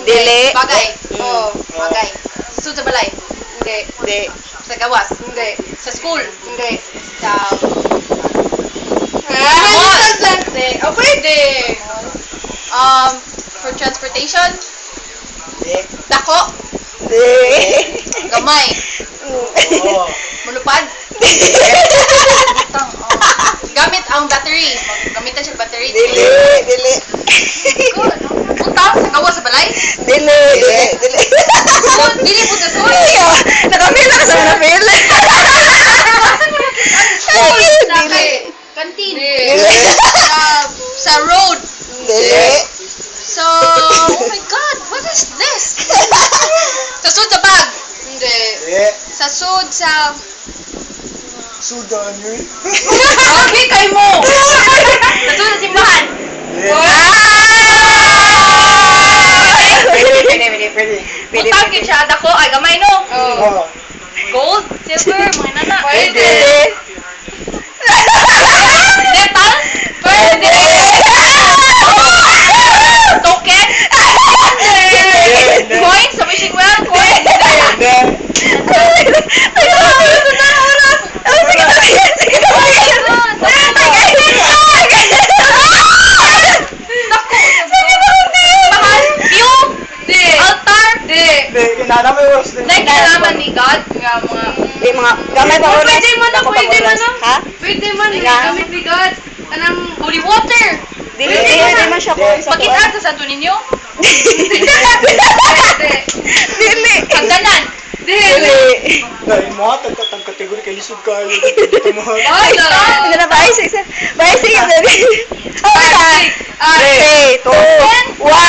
Dili. Bagay. Oo, bagay. Sa sud sa balay. Hindi. Di. Sa gawas. Hindi. Sa school. Hindi. Sa Hindi. Oh, pwede. For transportation. Di. Dako. Di. Gamay. Oo. Mulupad. Butang. Gamit ang battery. Gamitan siya battery. Dili. Dili. Butang sa gawas sa balay. Dili. Dili. Sud, dili po sa sud. Nakamil na ka sa mga feel. Dili. Kantin. Dili. Sa road. Dili. So, oh my God, what is this? Sa sud sa bag. Hindi. Di. Sa sud sa... Sudan yun. Okay, kay mo! Sa sud sa simbahan. Di. Pwede. Butang yun siya, dako, ay gamay no? Oo. Gold, silver, mga nana. Pwede. Metal? Pwede. Token? Hindi. Coin? Sa wishing well? Coin? Hindi. Mahal? View? Altar? Hindi. Kinana mo yung oras din. Like, kailangan ni God? Nga mga... Di mga gamay pa oras. Pwede man na, Ako pa pwede man oras. na. Ha? Pwede man, Nga. gamit ni God. Anang holy water. Dili di man siya kung sa Makita sa santo ninyo? Dili. Hagdanan. Dili. Dahil mo, tagkatang kategori kay lisod ka. Dito mo. Hindi na ba? Isik. Ba isik. Dili. 3, 2, 1.